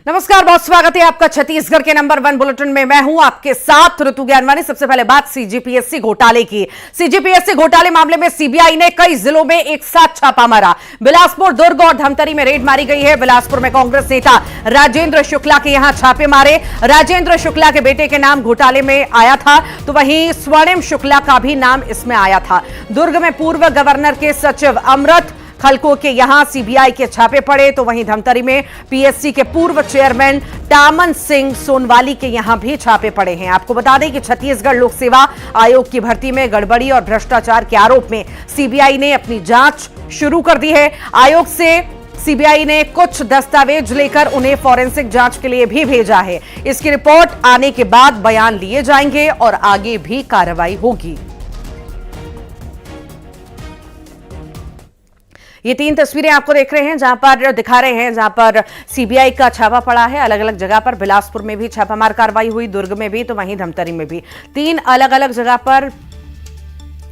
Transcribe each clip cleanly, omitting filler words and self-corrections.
नमस्कार, बहुत स्वागत है आपका छत्तीसगढ़ के नंबर 1 बुलेटिन में। मैं हूं आपके साथ ऋतु ज्ञानवानी। सबसे पहले बात सीजीपीएससी घोटाले की। सीजीपीएससी घोटाले मामले में सीबीआई ने कई जिलों में एक साथ छापा मारा। बिलासपुर, दुर्ग और धमतरी में रेड मारी गई है। बिलासपुर में कांग्रेस नेता राजेंद्र शुक्ला के यहां छापे मारे। राजेंद्र शुक्ला के बेटे के नाम घोटाले में आया था, तो वहीं स्वर्णिम शुक्ला का भी नाम इसमें आया था। दुर्ग में पूर्व गवर्नर के सचिव अमृत खलको के यहां सीबीआई के छापे पड़े, तो वहीं धमतरी में पीएससी के पूर्व चेयरमैन टामन सिंह सोनवाली के यहां भी छापे पड़े हैं। आपको बता दें कि छत्तीसगढ़ लोक सेवा आयोग की भर्ती में गड़बड़ी और भ्रष्टाचार के आरोप में सीबीआई ने अपनी जांच शुरू कर दी है। आयोग से सीबीआई ने कुछ दस्तावेज लेकर उन्हें फॉरेंसिक जांच के लिए भी भेजा है। इसकी रिपोर्ट आने के बाद बयान लिए जाएंगे और आगे भी कार्रवाई होगी। ये 3 तस्वीरें आपको देख रहे हैं, जहां पर दिखा रहे हैं, जहां पर सीबीआई का छापा पड़ा है अलग अलग जगह पर। बिलासपुर में भी छापामार कार्रवाई हुई, दुर्ग में भी, तो वहीं धमतरी में भी। 3 अलग अलग जगह पर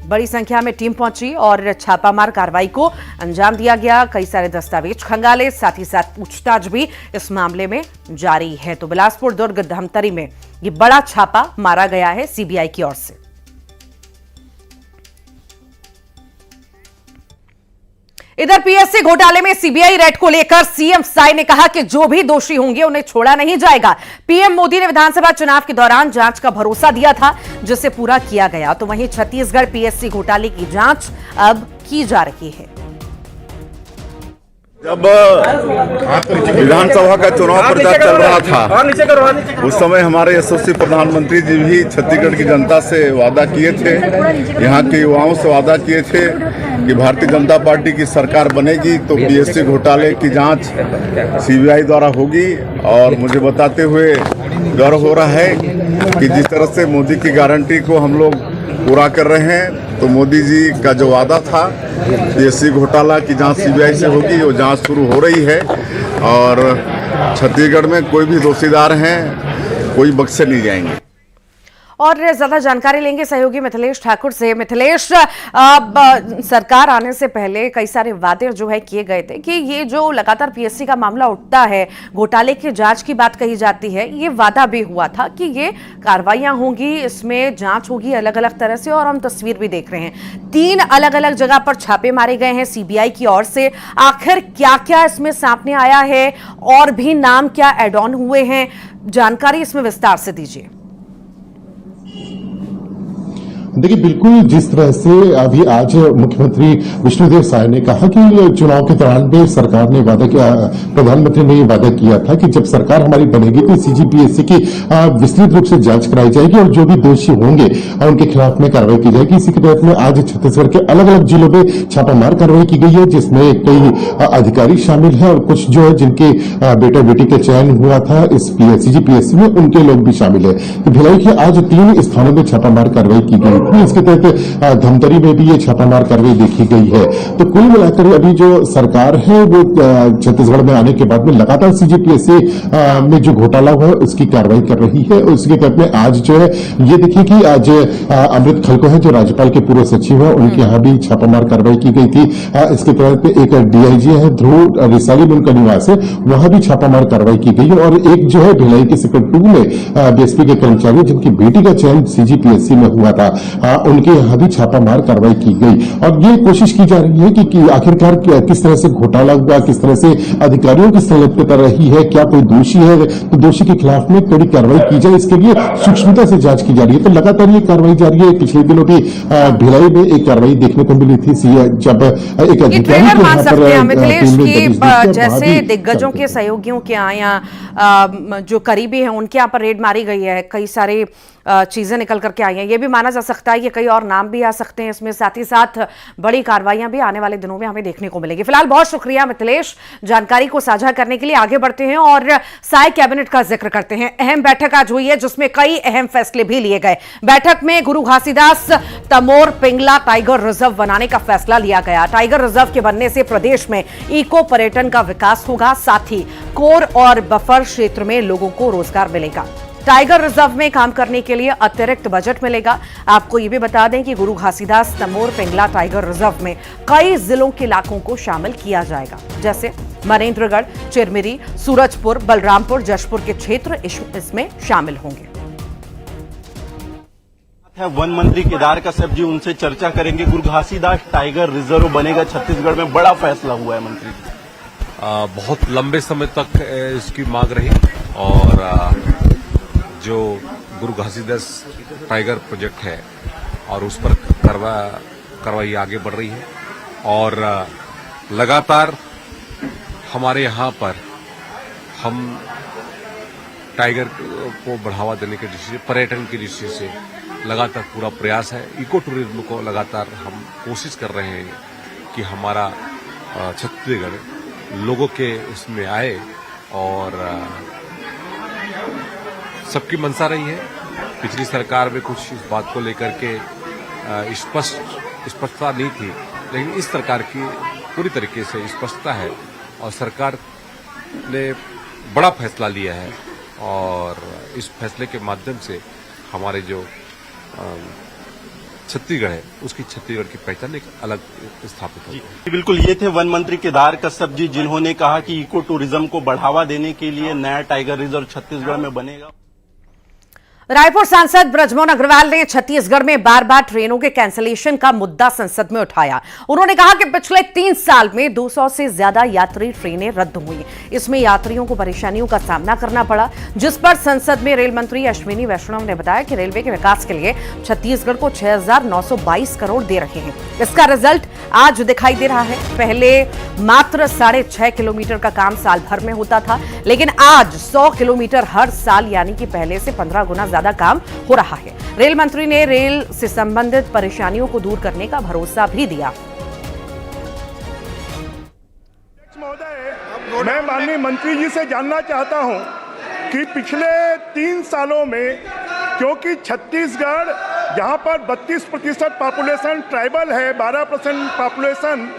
बड़ी संख्या में टीम पहुंची और छापामार कार्रवाई को अंजाम दिया गया। कई सारे दस्तावेज खंगाले, साथ ही साथ पूछताछ भी इस मामले में जारी है। तो बिलासपुर, दुर्ग, धमतरी में ये बड़ा छापा मारा गया है सीबीआई की ओर से। इधर पीएससी घोटाले में सीबीआई रेड को लेकर सीएम साय ने कहा कि जो भी दोषी होंगे उन्हें छोड़ा नहीं जाएगा। पीएम मोदी ने विधानसभा चुनाव के दौरान जांच का भरोसा दिया था, जिसे पूरा किया गया। तो वहीं छत्तीसगढ़ पीएससी घोटाले की जांच अब की जा रही है। जब विधानसभा का चुनाव प्रचार चल रहा था, उस समय हमारे यशस्वी प्रधानमंत्री जी भी छत्तीसगढ़ की जनता से वादा किए थे, यहाँ के युवाओं से वादा किए थे कि भारतीय जनता पार्टी की सरकार बनेगी तो पीएससी घोटाले की जांच सीबीआई द्वारा होगी। और मुझे बताते हुए गर्व हो रहा है कि जिस तरह से मोदी की गारंटी को हम लोग पूरा कर रहे हैं, तो मोदी जी का जो वादा था पीएससी घोटाला की जांच सीबीआई से होगी, वो जांच शुरू हो रही है। और छत्तीसगढ़ में कोई भी दोषीदार हैं, कोई बख्शे नहीं जाएंगे। और ज्यादा जानकारी लेंगे सहयोगी मिथिलेश ठाकुर से। मिथिलेश, सरकार आने से पहले कई सारे वादे जो है किए गए थे कि ये जो लगातार पीएससी का मामला उठता है, घोटाले की जांच की बात कही जाती है, ये वादा भी हुआ था कि ये कार्रवाइयां होंगी, इसमें जांच होगी अलग अलग तरह से। और हम तस्वीर भी देख रहे हैं, 3 अलग अलग जगह पर छापे मारे गए हैं सीबीआई की ओर से। आखिर क्या क्या इसमें सामने आया है और भी नाम क्या एड ऑन हुए हैं, जानकारी इसमें विस्तार से दीजिए। देखिए, बिल्कुल जिस तरह से अभी आज मुख्यमंत्री विष्णुदेव साय ने कहा कि चुनाव के दौरान भी सरकार ने वादा किया, प्रधानमंत्री ने ये वादा किया था कि जब सरकार हमारी बनेगी तो सीजीपीएससी की विस्तृत रूप से जांच कराई जाएगी और जो भी दोषी होंगे उनके खिलाफ में कार्रवाई की जाएगी। इसी के तहत में आज छत्तीसगढ़ के अलग अलग जिलों में छापामार कार्रवाई की गई है, जिसमें कई अधिकारी शामिल है और कुछ जो है जिनके बेटा बेटी का चयन हुआ था इस सीजीपीएससी में, उनके लोग भी शामिल है। तो भिलाई के आज 3 स्थानों में छापामार कार्रवाई की गई। इसके तहत धमतरी में भी ये छापामार कार्रवाई देखी गई है। तो कुल मिलाकर अभी जो सरकार है वो छत्तीसगढ़ में आने के बाद में लगातार सीजीपीएससी में जो घोटाला हुआ है उसकी कार्रवाई कर रही है। उसके तहत में आज जो है ये देखिए कि आज अमृत खलको है जो राज्यपाल के पूर्व सचिव है, उनके यहाँ भी छापामार कार्रवाई की गई थी। इसके तहत एक डीआईजी है ध्रुव रिसाली में उनका निवास है, वहां भी छापामार कार्रवाई की गई। और एक जो है भिलाई के सेक्टर 2 में बीएसपी के कर्मचारी जिनकी बेटी का चयन सीजीपीएससी में हुआ था, उनके यहां भी छापामार कार्रवाई की गई। और ये कोशिश की जा रही है कि आखिरकार किस तरह से घोटाला हुआ, किस तरह से अधिकारियों की संलिप्तता रही है, क्या कोई दोषी है तो दोषी के खिलाफ में कड़ी कार्रवाई की जाए, इसके लिए सूक्ष्मता से जांच की जा रही है। तो लगातार ये कार्रवाई जारी है। पिछले दिनों भी भिलाई में एक कार्रवाई देखने को मिली थी, जब एक अधिकारी को यहां पर जैसे दिग्गजों के सहयोगियों के यहाँ जो करीबी हैं उनके यहाँ पर रेड मारी गई है, कई सारे चीजें निकल करके आई हैं। ये भी माना जा सकता है कि कई और नाम भी आ सकते हैं इसमें, साथ ही साथ बड़ी कार्रवाइयां भी आने वाले दिनों में हमें देखने को मिलेगी। फिलहाल बहुत शुक्रिया मिथिलेश जानकारी को साझा करने के लिए। आगे बढ़ते हैं और साय कैबिनेट का जिक्र करते हैं। अहम बैठक आज हुई है जिसमें कई अहम फैसले भी लिए गए। बैठक में गुरु घासीदास तमोर पिंगला टाइगर रिजर्व बनाने का फैसला लिया गया। टाइगर रिजर्व के बनने से प्रदेश में इको पर्यटन का विकास होगा, साथ ही कोर और बफर क्षेत्र में लोगों को रोजगार मिलेगा। टाइगर रिजर्व में काम करने के लिए अतिरिक्त बजट मिलेगा। आपको ये भी बता दें कि गुरु घासीदास तमोर पिंगला टाइगर रिजर्व में कई जिलों के इलाकों को शामिल किया जाएगा, जैसे मनेन्द्रगढ़, चिरमिरी, सूरजपुर, बलरामपुर, जशपुर के क्षेत्र इसमें शामिल होंगे। है वन मंत्री केदार कश्यप जी, उनसे चर्चा करेंगे। गुरु घासीदास टाइगर रिजर्व बनेगा छत्तीसगढ़ में, बड़ा फैसला हुआ है मंत्री जी। बहुत लंबे समय तक इसकी मांग रही और जो गुरु घासीदास टाइगर प्रोजेक्ट है और उस पर कार्रवाई आगे बढ़ रही है और लगातार हमारे यहाँ पर हम टाइगर को बढ़ावा देने की दृष्टि से, पर्यटन की दृष्टि से लगातार पूरा प्रयास है। इको टूरिज्म को लगातार हम कोशिश कर रहे हैं कि हमारा छत्तीसगढ़ लोगों के उसमें आए और सबकी मंशा रही है। पिछली सरकार में कुछ इस बात को लेकर के स्पष्टता नहीं थी, लेकिन इस सरकार की पूरी तरीके से स्पष्टता है और सरकार ने बड़ा फैसला लिया है और इस फैसले के माध्यम से हमारे जो छत्तीसगढ़ है उसकी छत्तीसगढ़ की पहचान एक अलग स्थापित होगी। बिल्कुल, ये थे वन मंत्री केदार कश्यप जी, जिन्होंने कहा कि इको टूरिज्म को बढ़ावा देने के लिए नया टाइगर रिजर्व छत्तीसगढ़ में बनेगा। रायपुर सांसद बृजमोहन अग्रवाल ने छत्तीसगढ़ में बार बार ट्रेनों के कैंसिलेशन का मुद्दा संसद में उठाया। उन्होंने कहा कि पिछले 3 साल में 200 से ज्यादा यात्री ट्रेनें रद्द हुई। इसमें यात्रियों को परेशानियों का सामना करना पड़ा, जिस पर संसद में रेल मंत्री अश्विनी वैष्णव ने बताया कि रेलवे के विकास के लिए छत्तीसगढ़ को 6,922 करोड़ दे रहे हैं। इसका रिजल्ट आज दिखाई दे रहा है। पहले मात्र 6.5 किलोमीटर का काम साल भर में होता था, लेकिन आज 100 किलोमीटर हर साल, यानी कि पहले से 15 गुना ज्यादा काम हो रहा है। रेल मंत्री ने रेल से संबंधित परेशानियों को दूर करने का भरोसा भी दिया। महोदय, मैं माननीय मंत्री जी से जानना चाहता हूं कि पिछले 3 सालों में, क्योंकि छत्तीसगढ़ जहां पर 32% पॉपुलेशन ट्राइबल है, 12% पॉपुलेशन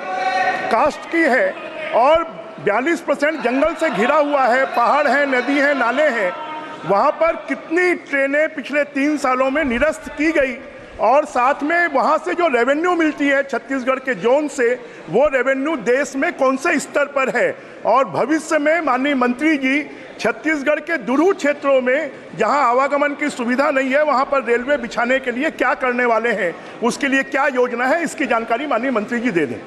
कास्ट की है और 42% जंगल से घिरा हुआ है, पहाड़ है, नदी है, नाले हैं, वहां पर कितनी ट्रेनें पिछले 3 सालों में निरस्त की गई और साथ में वहां से जो रेवेन्यू मिलती है छत्तीसगढ़ के जोन से, वो रेवेन्यू देश में कौन से स्तर पर है और भविष्य में माननीय मंत्री जी छत्तीसगढ़ के दूर क्षेत्रों में जहां आवागमन की सुविधा नहीं है, वहां पर रेलवे बिछाने के लिए क्या करने वाले हैं, उसके लिए क्या योजना है, इसकी जानकारी माननीय मंत्री जी दे दें।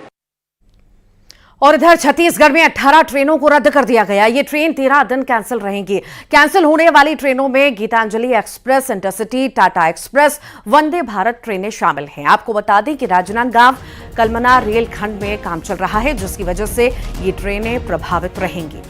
और इधर छत्तीसगढ़ में 18 ट्रेनों को रद्द कर दिया गया। ये ट्रेन 13 दिन कैंसिल रहेंगी। कैंसिल होने वाली ट्रेनों में Gitanjali express, intercity, Tata express, Vande Bharat ट्रेनें शामिल हैं। आपको बता दें कि राजनांदगांव कलमना रेल खंड में काम चल रहा है, जिसकी वजह से ये ट्रेनें प्रभावित रहेंगी।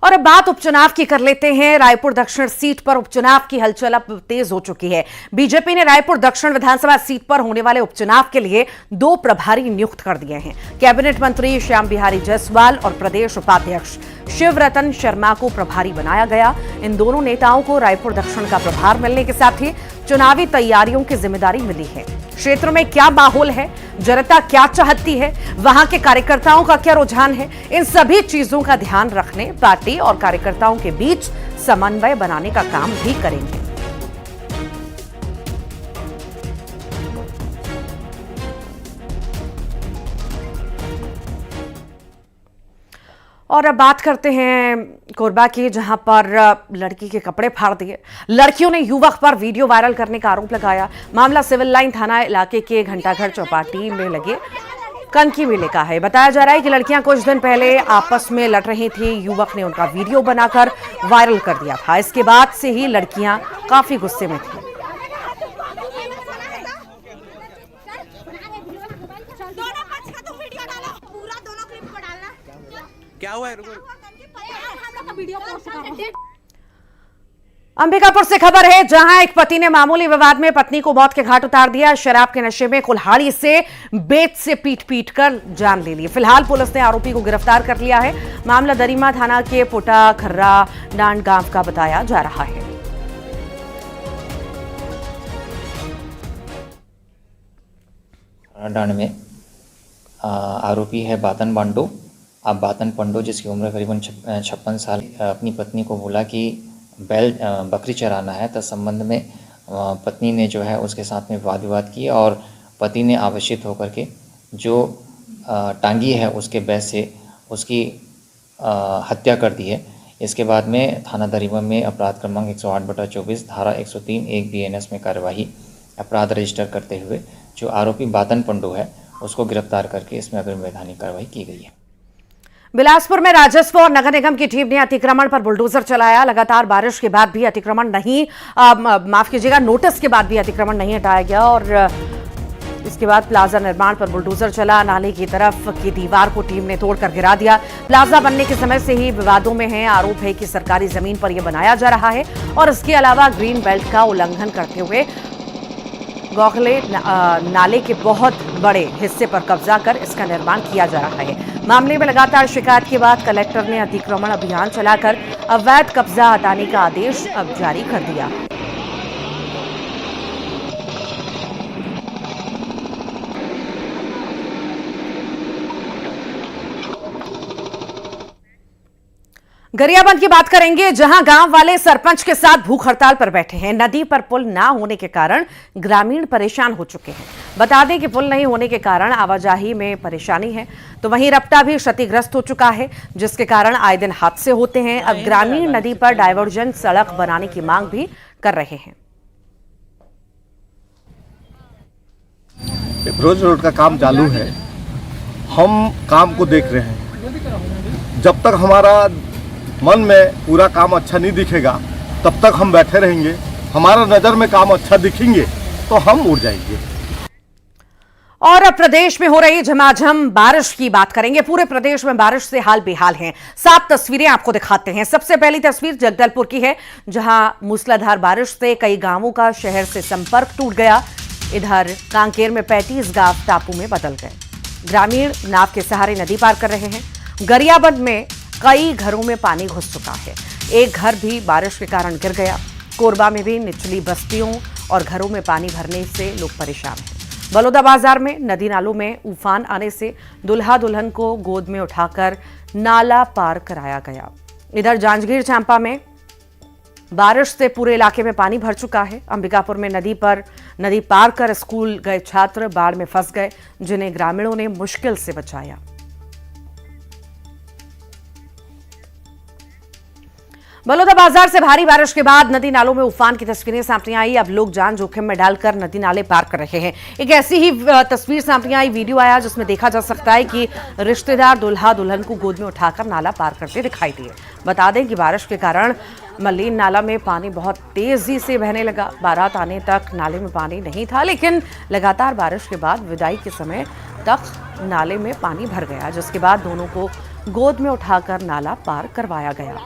और अब बात उपचुनाव की कर लेते हैं। रायपुर दक्षिण सीट पर उपचुनाव की हलचल अब तेज हो चुकी है। बीजेपी ने रायपुर दक्षिण विधानसभा सीट पर होने वाले उपचुनाव के लिए 2 प्रभारी नियुक्त कर दिए हैं। कैबिनेट मंत्री श्याम बिहारी जायसवाल और प्रदेश उपाध्यक्ष शिवरतन शर्मा को प्रभारी बनाया गया। इन दोनों नेताओं को रायपुर दक्षिण का प्रभार मिलने के साथ ही चुनावी तैयारियों की जिम्मेदारी मिली है। क्षेत्र में क्या माहौल है, जनता क्या चाहती है, वहां के कार्यकर्ताओं का क्या रुझान है, इन सभी चीजों का ध्यान रखने पार्टी और कार्यकर्ताओं के बीच समन्वय बनाने का काम भी करेंगे। और अब बात करते हैं कोरबा की, जहां पर लड़की के कपड़े फाड़ दिए। लड़कियों ने युवक पर वीडियो वायरल करने का आरोप लगाया। मामला सिविल लाइन थाना इलाके के घंटाघर चौपाटी में लगे कनकी मेले का है। बताया जा रहा है कि लड़कियां कुछ दिन पहले आपस में लड़ रही थी। युवक ने उनका वीडियो बनाकर वायरल कर दिया था। इसके बाद से ही लड़कियां काफी गुस्से में थी। क्या हुआ है? अंबिकापुर से खबर है, जहां एक पति ने मामूली विवाद में पत्नी को मौत के घाट उतार दिया। शराब के नशे में कुल्हाड़ी से बेत से पीट कर जान ले ली। फिलहाल पुलिस ने आरोपी को गिरफ्तार कर लिया है। मामला दरिमा थाना के पोटा खर्रा डांड गांव का बताया जा रहा है। डांड में आरोपी है बातन बांडो। अब बातन पंडो, जिसकी उम्र करीबन 56 साल, अपनी पत्नी को बोला कि बकरी चराना है, तत्संबंध में पत्नी ने जो है उसके साथ में वाद विवाद किया और पति ने आवेशित होकर के जो टांगी है उसके बैच से उसकी हत्या कर दी है। इसके बाद में थाना दरिमा में अपराध क्रमांक 108/24 धारा 103(1) BNS में कार्यवाही अपराध रजिस्टर करते हुए जो आरोपी बादन पंडू है उसको गिरफ्तार करके इसमें अग्रिम वैधानिक कार्रवाई की गई है। बिलासपुर में राजस्व और नगर निगम की टीम ने अतिक्रमण पर बुलडोजर चलाया। लगातार बारिश के बाद भी अतिक्रमण नहीं माफ कीजिएगा नोटिस के बाद भी अतिक्रमण नहीं हटाया गया और इसके बाद प्लाजा निर्माण पर बुलडोजर चला। नाले की तरफ की दीवार को टीम ने तोड़कर गिरा दिया। प्लाजा बनने के समय से ही विवादों में है। आरोप है कि सरकारी जमीन पर यह बनाया जा रहा है और इसके अलावा ग्रीन बेल्ट का उल्लंघन करते हुए गौखले नाले के बहुत बड़े हिस्से पर कब्जा कर इसका निर्माण किया जा रहा है। मामले में लगातार शिकायत के बाद कलेक्टर ने अतिक्रमण अभियान चलाकर अवैध कब्जा हटाने का आदेश अब जारी कर दिया। गरियाबंद की बात करेंगे, जहां गांव वाले सरपंच के साथ भूख हड़ताल पर बैठे हैं। नदी पर पुल ना होने के कारण ग्रामीण परेशान हो चुके हैं। बता दें कि पुल नहीं होने के कारण आवाजाही में परेशानी है, तो वहीं रपटा भी क्षतिग्रस्त हो चुका है, जिसके कारण आए दिन हादसे होते हैं। अब ग्रामीण नदी पर डायवर्जन सड़क बनाने की मांग भी कर रहे हैं। रोज रोड का काम चालू है, हम काम को देख रहे हैं। जब तक हमारा मन में पूरा काम अच्छा नहीं दिखेगा तब तक हम बैठे रहेंगे। हमारा नज़र में काम अच्छा दिखेंगे तो हम उड़ जाएंगे। और अब प्रदेश में हो रही झमाझम बारिश की बात करेंगे। पूरे प्रदेश में बारिश से हाल बेहाल हैं। 7 तस्वीरें आपको दिखाते हैं। सबसे पहली तस्वीर जगदलपुर की है, जहां मूसलाधार बारिश से कई गांवों का शहर से संपर्क टूट गया। इधर कांकेर में 35 गांव टापू में बदल गए। ग्रामीण नाव के सहारे नदी पार कर रहे हैं। गरियाबंद में कई घरों में पानी घुस चुका है। एक घर भी बारिश के कारण गिर गया। कोरबा में भी निचली बस्तियों और घरों में पानी भरने से लोग परेशान हैं। बलौदा बाजार में नदी नालों में उफान आने से दुल्हा दुल्हन को गोद में उठाकर नाला पार कराया गया। इधर जांजगीर चांपा में बारिश से पूरे इलाके में पानी भर चुका है। अंबिकापुर में नदी पार कर स्कूल गए छात्र बाढ़ में फंस गए, जिन्हें ग्रामीणों ने मुश्किल से बचाया। बलौदा बाजार से भारी बारिश के बाद नदी नालों में उफान की तस्वीरें सामने आई। अब लोग जान जोखिम में डालकर नदी नाले पार कर रहे हैं। एक ऐसी ही तस्वीर सामने आई, वीडियो आया, जिसमें देखा जा सकता है कि रिश्तेदार दुल्हा दुल्हन को गोद में उठाकर नाला पार करते दिखाई दिए। बता दें कि बारिश के कारण मल्लीन नाला में पानी बहुत तेजी से बहने लगा। बारात आने तक नाले में पानी नहीं था, लेकिन लगातार बारिश के बाद विदाई के समय तक नाले में पानी भर गया, जिसके बाद दोनों को गोद में उठाकर नाला पार करवाया गया।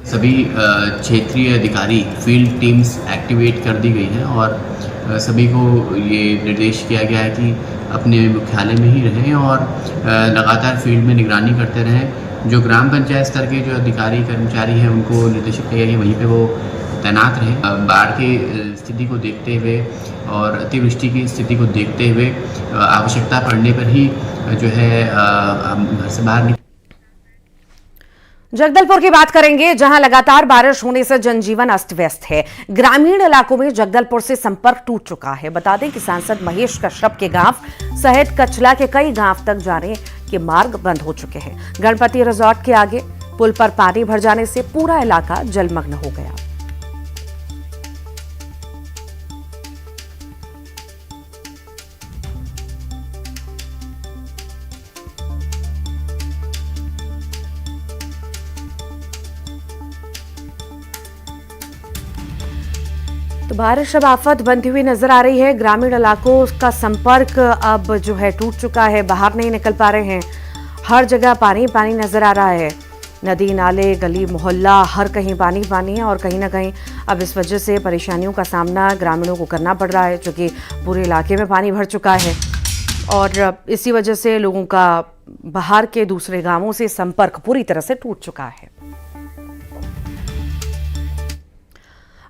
सभी क्षेत्रीय अधिकारी फील्ड टीम्स एक्टिवेट कर दी गई हैं और सभी को ये निर्देश किया गया है कि अपने मुख्यालय में ही रहें और लगातार फील्ड में निगरानी करते रहें। जो ग्राम पंचायत स्तर के जो अधिकारी कर्मचारी हैं उनको निर्देशित किया गया कि वहीं पे वो तैनात रहें। बाढ़ की स्थिति को देखते हुए और अतिवृष्टि की स्थिति को देखते हुए आवश्यकता पड़ने पर ही जो है घर से बाहर जगदलपुर की बात करेंगे, जहां लगातार बारिश होने से जनजीवन अस्त व्यस्त है। ग्रामीण इलाकों में जगदलपुर से संपर्क टूट चुका है। बता दें कि सांसद महेश कश्यप के गांव सहित कचला के कई गांव तक जाने के मार्ग बंद हो चुके हैं। गणपति रिजॉर्ट के आगे पुल पर पानी भर जाने से पूरा इलाका जलमग्न हो गया। तो बारिश अब आफत बनती हुई नजर आ रही है। ग्रामीण इलाकों का संपर्क अब जो है टूट चुका है, बाहर नहीं निकल पा रहे हैं। हर जगह पानी पानी नजर आ रहा है। नदी नाले गली मोहल्ला हर कहीं पानी पानी है और कहीं ना कहीं अब इस वजह से परेशानियों का सामना ग्रामीणों को करना पड़ रहा है, क्योंकि पूरे इलाके में पानी भर चुका है और इसी वजह से लोगों का बाहर के दूसरे गांवों से संपर्क पूरी तरह से टूट चुका है।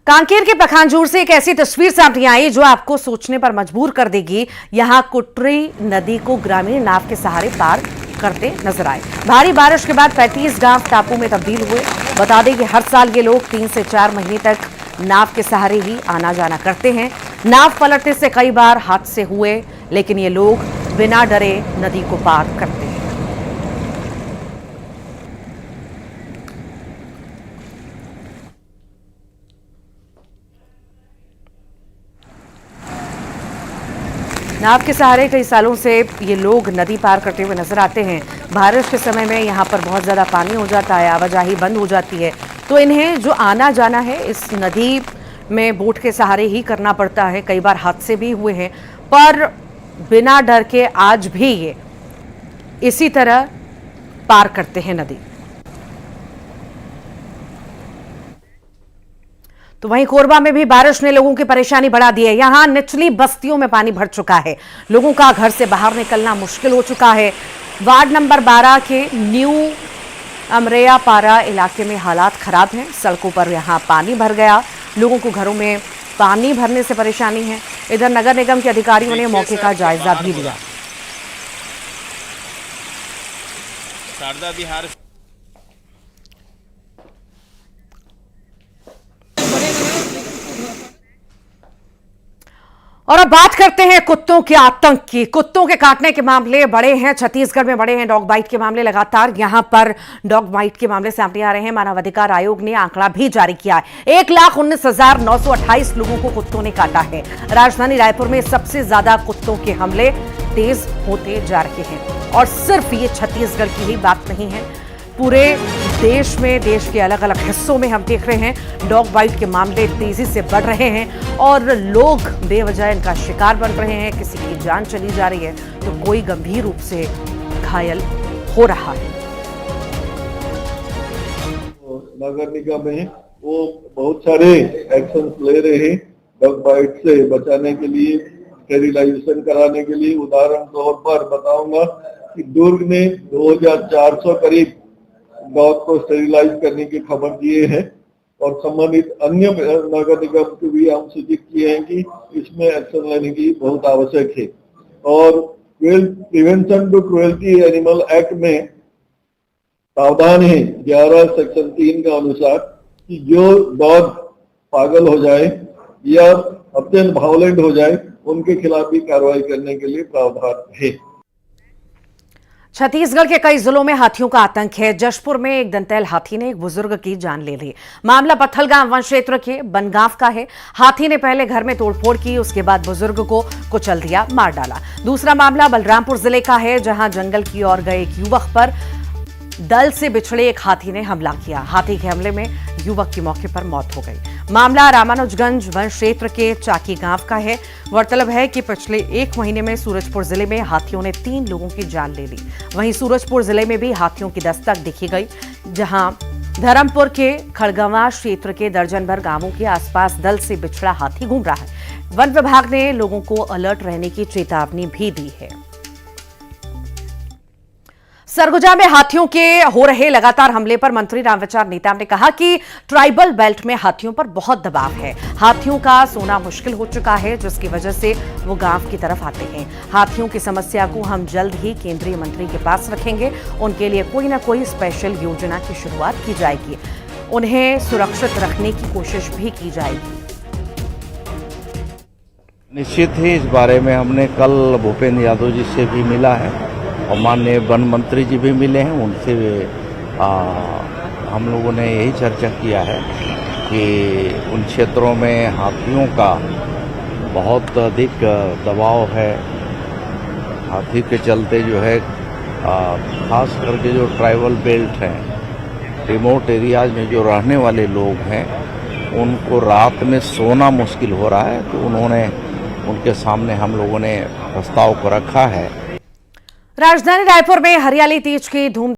कांकेर के पखानजूर से एक ऐसी तस्वीर सामने आई जो आपको सोचने पर मजबूर कर देगी। यहां कुटरी नदी को ग्रामीण नाव के सहारे पार करते नजर आए। भारी बारिश के बाद 35 गांव टापू में तब्दील हुए। बता दें कि हर साल ये लोग 3 से 4 महीने तक नाव के सहारे ही आना जाना करते हैं। नाव पलटने से कई बार हादसे हुए, लेकिन ये लोग बिना डरे नदी को पार करते हैं। नाव के सहारे कई सालों से ये लोग नदी पार करते हुए नजर आते हैं। बारिश के समय में यहाँ पर बहुत ज़्यादा पानी हो जाता है, आवाजाही बंद हो जाती है, तो इन्हें जो आना जाना है इस नदी में बोट के सहारे ही करना पड़ता है। कई बार हादसे भी हुए हैं, पर बिना डर के आज भी ये इसी तरह पार करते हैं नदी। तो वहीं कोरबा में भी बारिश ने लोगों की परेशानी बढ़ा दी है। यहां निचली बस्तियों में पानी भर चुका है। लोगों का घर से बाहर निकलना मुश्किल हो चुका है। वार्ड नंबर 12 के न्यू अमरेया पारा इलाके में हालात खराब हैं। सड़कों पर यहां पानी भर गया। लोगों को घरों में पानी भरने से परेशानी है। इधर नगर निगम के अधिकारियों ने मौके का जायजा भी लिया। शारदा बिहार और अब बात करते हैं कुत्तों के आतंक की। कुत्तों के काटने के मामले बढ़े हैं, छत्तीसगढ़ में बढ़े हैं डॉग बाइट के मामले। लगातार यहां पर डॉग बाइट के मामले सामने आ रहे हैं। मानवाधिकार आयोग ने आंकड़ा भी जारी किया है। 1,19,928 लोगों को कुत्तों ने काटा है। राजधानी रायपुर में सबसे ज्यादा कुत्तों के हमले तेज होते जा रहे हैं। और सिर्फ ये छत्तीसगढ़ की ही बात नहीं है, पूरे देश में, देश के अलग अलग हिस्सों में हम देख रहे हैं डॉग बाइट के मामले तेजी से बढ़ रहे हैं और लोग बेवजह इनका शिकार बन रहे हैं। किसी की जान चली जा रही है तो कोई गंभीर रूप से घायल हो रहा है। नगर निगम में वो बहुत सारे एक्शन ले रहे हैं डॉग बाइट से बचाने के लिए, स्टेरिलाइजेशन कराने के लिए। उदाहरण तौर पर बताऊंगा कि दुर्ग ने 2400 करीब डॉग को स्टेरिलाइज करने की खबर दिए हैं और संबंधित अन्य नगर निगम को भी हम सूचित किए हैं कि इसमें एक्शन लेने की बहुत आवश्यक है। और prevention to cruelty animal act में प्रावधान है 11 सेक्शन 3 के अनुसार कि जो डॉग पागल हो जाए या अत्यंत वायलेंट हो जाए उनके खिलाफ भी कार्रवाई करने के लिए प्रावधान है। छत्तीसगढ़ के कई जिलों में हाथियों का आतंक है। जशपुर में एक दंतैल हाथी ने एक बुजुर्ग की जान ले ली। मामला पत्थलगांव वन क्षेत्र के बनगांव का है। हाथी ने पहले घर में तोड़फोड़ की, उसके बाद बुजुर्ग को कुचल दिया, मार डाला। दूसरा मामला बलरामपुर जिले का है, जहां जंगल की ओर गए एक युवक पर दल से बिछड़े एक हाथी ने हमला किया। हाथी के हमले में युवक की मौके पर मौत हो गई। मामला रामानुजगंज वन क्षेत्र के चाकी गांव का है। गौरतलब है कि पिछले 1 महीने में सूरजपुर जिले में हाथियों ने 3 लोगों की जान ले ली। वहीं सूरजपुर जिले में भी हाथियों की दस्तक दिखी गई, जहां धर्मपुर के खड़गवां क्षेत्र के दर्जन भर गांवों के आसपास दल से बिछड़ा हाथी घूम रहा है। वन विभाग ने लोगों को अलर्ट रहने की चेतावनी भी दी है। सरगुजा में हाथियों के हो रहे लगातार हमले पर मंत्री रामविचार नेताम ने कहा कि ट्राइबल बेल्ट में हाथियों पर बहुत दबाव है। हाथियों का सोना मुश्किल हो चुका है, जिसकी वजह से वो गांव की तरफ आते हैं। हाथियों की समस्या को हम जल्द ही केंद्रीय मंत्री के पास रखेंगे। उनके लिए कोई ना कोई स्पेशल योजना की शुरुआत की जाएगी। उन्हें सुरक्षित रखने की कोशिश भी की जाएगी। निश्चित ही इस बारे में हमने कल भूपेंद्र यादव जी से भी मिला है और माननीय वन मंत्री जी भी मिले हैं। उनसे हम लोगों ने यही चर्चा किया है कि उन क्षेत्रों में हाथियों का बहुत अधिक दबाव है। हाथी के चलते जो है खास करके जो ट्राइबल बेल्ट हैं, रिमोट एरियाज में जो रहने वाले लोग हैं, उनको रात में सोना मुश्किल हो रहा है। तो उन्होंने उनके सामने हम लोगों ने प्रस्ताव को रखा है। राजधानी रायपुर में हरियाली तीज की धूम